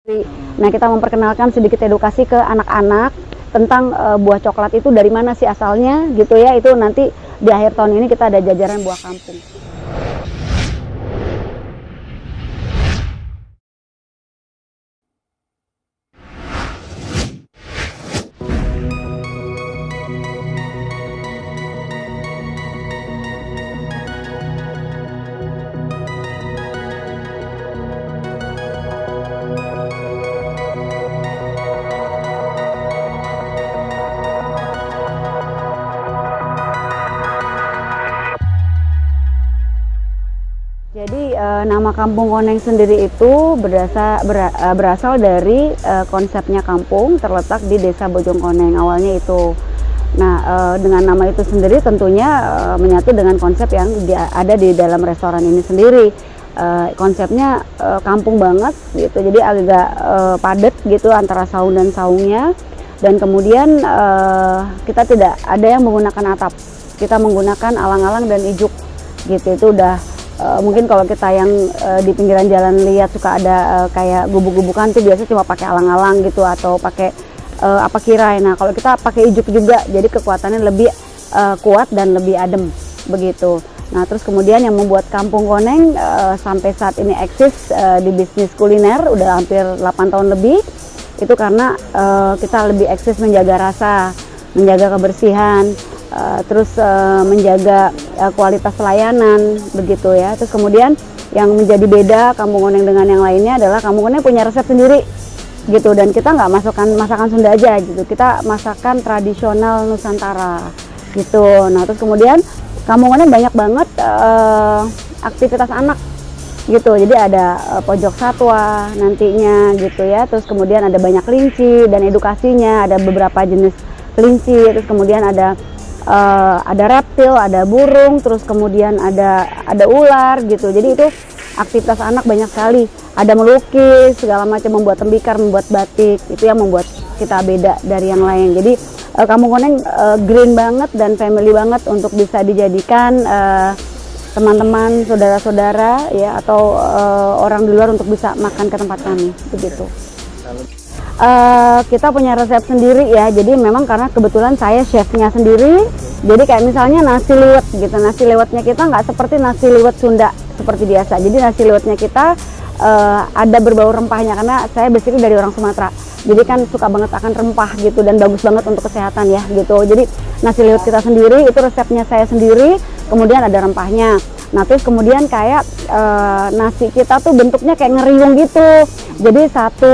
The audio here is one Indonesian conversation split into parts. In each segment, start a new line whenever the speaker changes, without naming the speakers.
Nah, kita memperkenalkan sedikit edukasi ke anak-anak tentang buah coklat itu dari mana sih asalnya gitu ya. Itu nanti di akhir tahun ini kita ada jajaran buah kampung. Jadi nama Kampung Koneng sendiri itu berasal dari konsepnya kampung terletak di Desa Bojongkoneng awalnya itu. Nah, dengan nama itu sendiri tentunya menyatu dengan konsep yang ada di dalam restoran ini sendiri. Konsepnya kampung banget gitu, jadi agak padat gitu antara saung dan saungnya. Dan kemudian kita tidak ada yang menggunakan atap, kita menggunakan alang-alang dan ijuk gitu. Itu udah mungkin kalau kita yang di pinggiran jalan lihat suka ada kayak gubuk-gubukan tuh biasa cuma pakai alang-alang gitu atau pakai apa kirai. Nah, kalau kita pakai ijuk juga, jadi kekuatannya lebih kuat dan lebih adem begitu. Nah, terus kemudian yang membuat Kampung Koneng sampai saat ini eksis di bisnis kuliner udah hampir 8 tahun lebih, itu karena kita lebih eksis menjaga rasa, menjaga kebersihan, terus menjaga kualitas pelayanan begitu ya. Terus kemudian yang menjadi beda Kampung Koneng dengan yang lainnya adalah Kampung Koneng punya resep sendiri gitu, dan kita nggak masukkan masakan Sunda aja gitu, kita masakan tradisional Nusantara gitu. Nah, terus kemudian Kampung Koneng banyak banget aktivitas anak gitu, jadi ada pojok satwa nantinya gitu ya. Terus kemudian ada banyak kelinci dan edukasinya, ada beberapa jenis kelinci. Terus kemudian ada reptil, ada burung, terus kemudian ada ular gitu. Jadi itu aktivitas anak banyak sekali. Ada melukis, segala macam, membuat tembikar, membuat batik. Itu yang membuat kita beda dari yang lain. Jadi Kampung Koneng green banget dan family banget untuk bisa dijadikan teman-teman, saudara-saudara ya, atau orang di luar untuk bisa makan ke tempat kami begitu. Kita punya resep sendiri ya, jadi memang karena kebetulan saya chefnya sendiri, jadi kayak misalnya nasi liwet gitu, nasi liwetnya kita nggak seperti nasi liwet Sunda seperti biasa. Jadi nasi liwetnya kita ada berbau rempahnya, karena saya basically dari orang Sumatera, jadi kan suka banget akan rempah gitu dan bagus banget untuk kesehatan ya gitu. Jadi nasi liwet kita sendiri itu resepnya saya sendiri, kemudian ada rempahnya. Nah, terus kemudian kayak nasi kita tuh bentuknya kayak ngeriung gitu. Jadi satu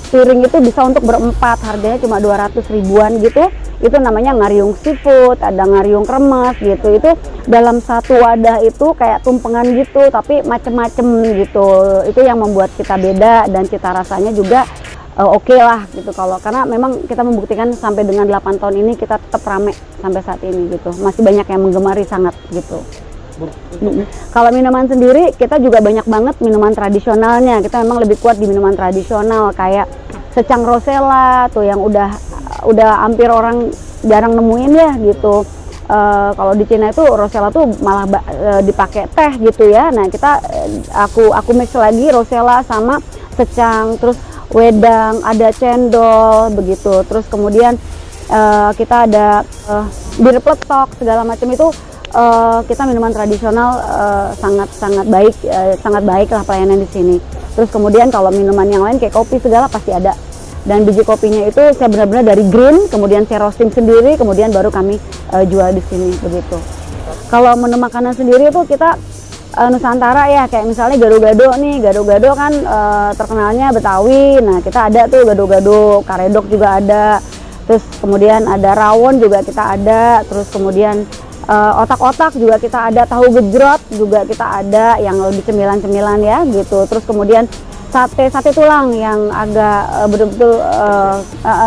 piring itu bisa untuk berempat, harganya cuma 200 ribuan gitu. Itu namanya ngariung seafood, ada ngariung kremes gitu. Itu dalam satu wadah itu kayak tumpengan gitu, tapi macem-macem gitu. Itu yang membuat kita beda dan cita rasanya juga oke lah gitu. Kalau karena memang kita membuktikan sampai dengan 8 tahun ini kita tetap rame sampai saat ini gitu. Masih banyak yang menggemari sangat gitu. Kalau minuman sendiri kita juga banyak banget minuman tradisionalnya. Kita memang lebih kuat di minuman tradisional kayak secang rosella tuh yang udah hampir orang jarang nemuin ya gitu. Kalau di Cina itu rosella tuh malah dipakai teh gitu ya. Nah, aku mix lagi rosella sama secang, terus wedang, ada cendol begitu. Terus kemudian kita ada bir pletok segala macam itu. Kita minuman tradisional sangat baik lah pelayanan di sini. Terus kemudian kalau minuman yang lain kayak kopi segala pasti ada. Dan biji kopinya itu saya benar-benar dari green, kemudian saya roasting sendiri, kemudian baru kami jual di sini begitu. Kalau menu makanan sendiri itu kita Nusantara ya, kayak misalnya gado-gado nih. Gado-gado kan terkenalnya Betawi. Nah, kita ada tuh gado-gado, karedok juga ada. Terus kemudian ada rawon juga kita ada. Terus kemudian otak-otak juga kita ada, tahu gejrot juga kita ada yang lebih cemilan-cemilan ya gitu. Terus kemudian sate tulang yang agak betul-betul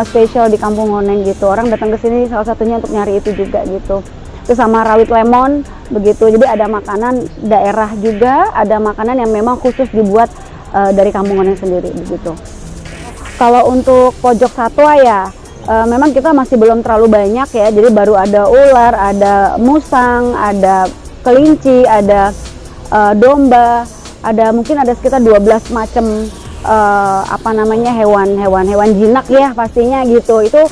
spesial di Kampung Koneng gitu. Orang datang ke sini salah satunya untuk nyari itu juga gitu. Terus sama rawit lemon begitu. Jadi ada makanan daerah juga, ada makanan yang memang khusus dibuat dari Kampung Koneng sendiri begitu. Kalau untuk pojok satwa ya memang kita masih belum terlalu banyak ya, jadi baru ada ular, ada musang, ada kelinci, ada domba, mungkin ada sekitar 12 macam apa namanya, hewan jinak ya pastinya gitu. Itu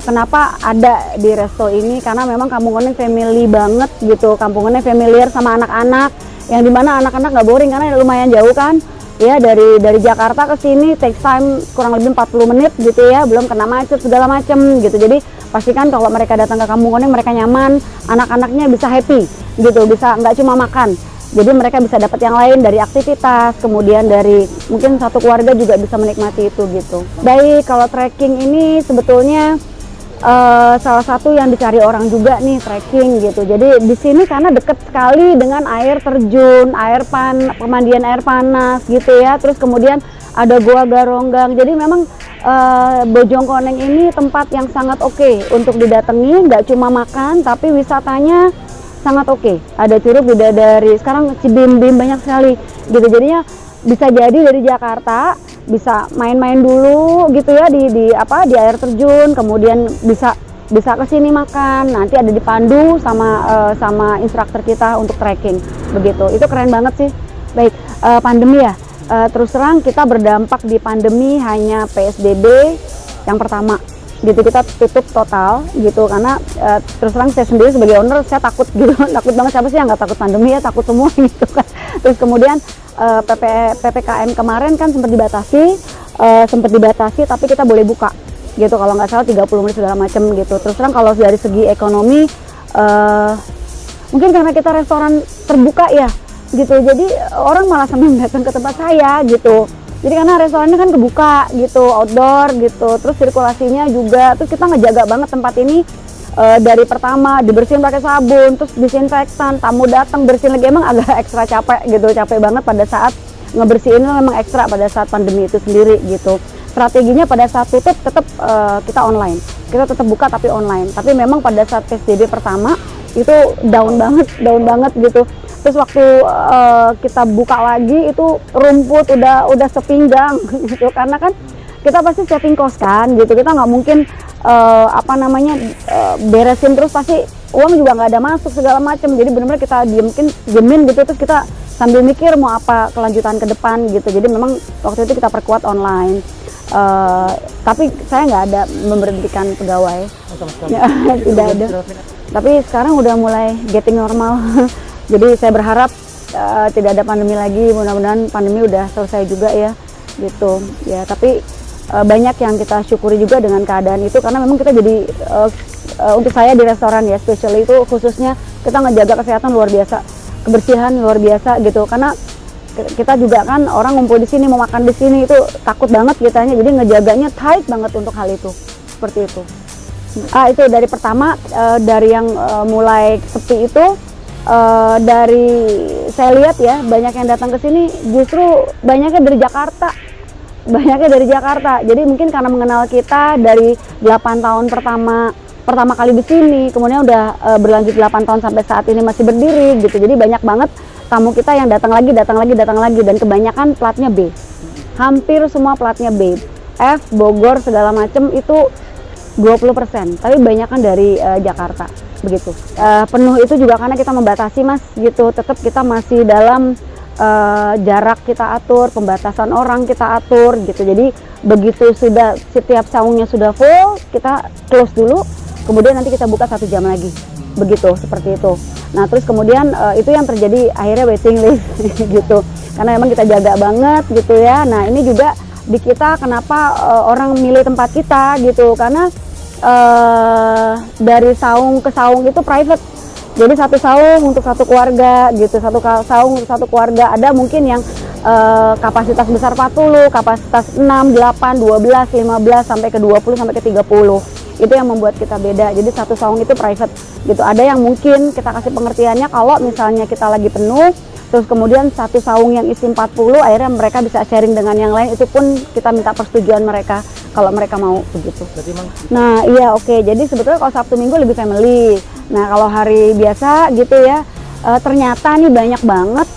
kenapa ada di resto ini, karena memang Kampung Koneng family banget gitu. Kampung Koneng familiar sama anak-anak, yang dimana anak-anak nggak boring karena lumayan jauh kan ya, dari Jakarta ke sini takes time kurang lebih 40 menit gitu ya, belum kena macet segala macem gitu. Jadi pastikan kalau mereka datang ke Kampung Koneng mereka nyaman, anak-anaknya bisa happy gitu, bisa nggak cuma makan, jadi mereka bisa dapat yang lain dari aktivitas, kemudian dari mungkin satu keluarga juga bisa menikmati itu gitu. Baik, kalau trekking ini sebetulnya salah satu yang dicari orang juga nih, trekking gitu. Jadi di sini karena deket sekali dengan air terjun, pemandian air panas gitu ya. Terus kemudian ada Goa Garonggang. Jadi memang Bojongkoneng ini tempat yang sangat oke untuk didatangi. Nggak cuma makan, tapi wisatanya sangat oke. Ada Curug Bidadari, sekarang Cibimbim banyak sekali gitu. Jadinya bisa jadi dari Jakarta bisa main-main dulu gitu ya di air terjun, kemudian bisa ke sini makan, nanti ada dipandu sama instruktur kita untuk trekking begitu. Itu keren banget sih. Baik, pandemi ya, terus terang kita berdampak di pandemi hanya PSBB yang pertama gitu, kita tutup total gitu karena terus terang saya sendiri sebagai owner saya takut gitu, takut banget. Siapa sih yang nggak takut pandemi ya, takut semua gitu kan. Terus kemudian PPKM kemarin kan sempat dibatasi tapi kita boleh buka gitu, kalau nggak salah 30 menit segala macam gitu. Terus terang kalau dari segi ekonomi mungkin karena kita restoran terbuka ya gitu, jadi orang malah senang datang ke tempat saya gitu. Jadi karena restorannya kan kebuka gitu, outdoor gitu, terus sirkulasinya juga, terus kita ngejaga banget tempat ini dari pertama dibersihin pakai sabun, terus disinfektan, tamu datang bersihin lagi. Emang agak ekstra capek gitu, capek banget pada saat ngebersihin, memang ekstra pada saat pandemi itu sendiri gitu. Strateginya pada saat tutup tetap kita online, kita tetap buka tapi online. Tapi memang pada saat PSBB pertama itu down banget gitu. Terus waktu kita buka lagi itu rumput udah sepinggang gitu, karena kan kita pasti saving cost kan gitu, kita nggak mungkin beresin terus, pasti uang juga nggak ada masuk segala macam. Jadi benar-benar kita diemin gitu, terus kita sambil mikir mau apa kelanjutan ke depan gitu. Jadi memang waktu itu kita perkuat online. Tapi saya nggak ada memberhentikan pegawai, tidak ada. Tapi sekarang udah mulai getting normal. Jadi saya berharap tidak ada pandemi lagi, mudah-mudahan pandemi udah selesai juga ya gitu ya. Tapi banyak yang kita syukuri juga dengan keadaan itu, karena memang kita jadi untuk saya di restoran ya, especially itu khususnya kita ngejaga kesehatan luar biasa, kebersihan luar biasa gitu. Karena kita juga kan orang ngumpul di sini, mau makan di sini, itu takut banget kitanya, jadi ngejaganya tight banget untuk hal itu, seperti itu. Itu dari pertama, dari yang mulai sepi itu, dari saya lihat ya, banyak yang datang ke sini justru banyaknya dari Jakarta. Jadi mungkin karena mengenal kita dari 8 tahun pertama kali di sini, kemudian udah berlanjut 8 tahun sampai saat ini masih berdiri gitu. Jadi banyak banget tamu kita yang datang lagi, dan kebanyakan platnya B. Hampir semua platnya B. F, Bogor segala macem itu 20%, tapi banyak kan dari Jakarta begitu. Penuh itu juga karena kita membatasi Mas gitu, tetap kita masih dalam jarak kita atur, pembatasan orang kita atur gitu. Jadi begitu sudah setiap saungnya sudah full, kita close dulu, kemudian nanti kita buka 1 jam lagi begitu, seperti itu. Nah terus kemudian itu yang terjadi akhirnya waiting list gitu, karena memang kita jaga banget gitu ya. Nah ini juga di kita kenapa orang milih tempat kita gitu, karena dari saung ke saung itu private. Jadi satu saung untuk satu keluarga gitu, satu saung untuk satu keluarga. Ada mungkin yang kapasitas besar 40, kapasitas 6, 8, 12, 15 sampai ke 20 sampai ke 30. Itu yang membuat kita beda. Jadi satu saung itu private gitu. Ada yang mungkin kita kasih pengertiannya kalau misalnya kita lagi penuh, terus kemudian satu saung yang isi 40, akhirnya mereka bisa sharing dengan yang lain, itu pun kita minta persetujuan mereka kalau mereka mau begitu. Nah iya oke. Jadi sebetulnya kalau Sabtu Minggu lebih family. Nah kalau hari biasa gitu ya, ternyata nih banyak banget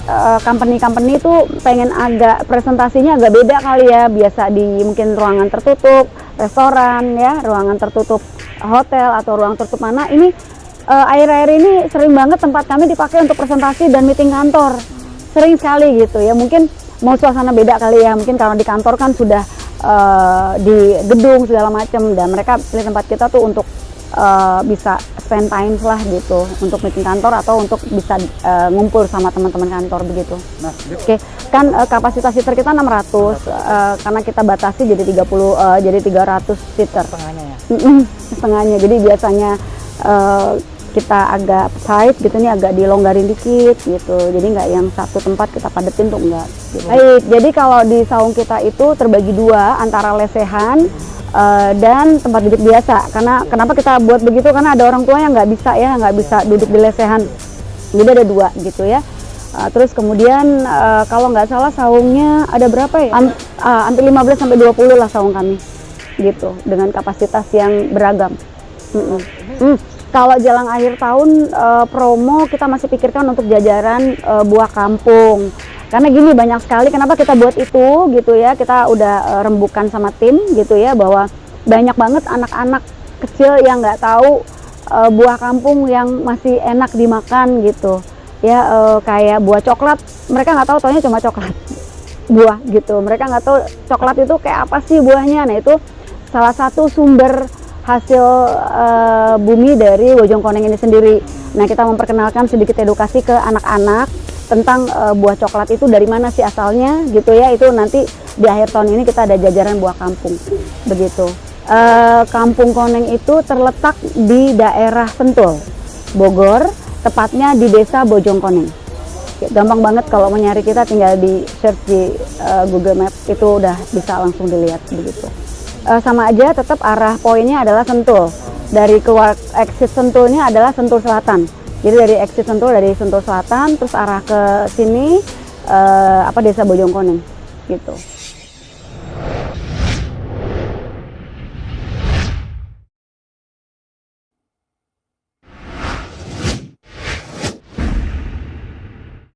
company-company itu pengen agak presentasinya agak beda kali ya. Biasa di mungkin ruangan tertutup, restoran ya, ruangan tertutup hotel atau ruang tertutup mana. Ini akhir-akhir ini sering banget tempat kami dipakai untuk presentasi dan meeting kantor. Sering sekali gitu ya. Mungkin mau suasana beda kali ya, mungkin kalau di kantor kan sudah di gedung segala macam, dan mereka pilih tempat kita tuh untuk bisa spend time lah gitu, untuk meeting kantor atau untuk bisa ngumpul sama teman-teman kantor begitu.
Nah,
Oke, kan kapasitas seater kita 600, karena kita batasi jadi 300 seater.
setengahnya ya.
Setengahnya, jadi biasanya kita agak tight gitu, nih agak dilonggarin dikit gitu, jadi nggak yang satu tempat kita padetin tuh enggak gitu. Baik, jadi kalau di saung kita itu terbagi dua antara lesehan dan tempat duduk biasa. Karena kenapa kita buat begitu, karena ada orang tua yang nggak bisa duduk di lesehan, jadi ada dua gitu ya. Terus kemudian kalau nggak salah saungnya ada berapa ya, hampir 15-20 lah saung kami gitu, dengan kapasitas yang beragam. Kalau jelang akhir tahun promo kita masih pikirkan untuk jajaran buah kampung. Karena gini, banyak sekali kenapa kita buat itu gitu ya. Kita udah rembukan sama tim gitu ya, bahwa banyak banget anak-anak kecil yang nggak tahu buah kampung yang masih enak dimakan gitu. Ya kayak buah coklat, mereka nggak tahu, taunya cuma coklat buah gitu. Mereka nggak tahu coklat itu kayak apa sih buahnya. Nah, itu salah satu sumber hasil bumi dari Bojongkoneng ini sendiri. Nah, kita memperkenalkan sedikit edukasi ke anak-anak tentang buah coklat itu dari mana sih asalnya gitu ya. Itu nanti di akhir tahun ini kita ada jajaran buah kampung begitu. Kampung Koneng itu terletak di daerah Sentul, Bogor, tepatnya di desa Bojongkoneng. Gampang banget kalau mau nyari kita, tinggal di search di Google Maps, itu udah bisa langsung dilihat begitu. Sama aja, tetap arah poinnya adalah Sentul. Dari keluar exit Sentulnya adalah Sentul Selatan. Jadi dari exit Sentul, dari Sentul Selatan terus arah ke sini desa Bojongkoneng gitu.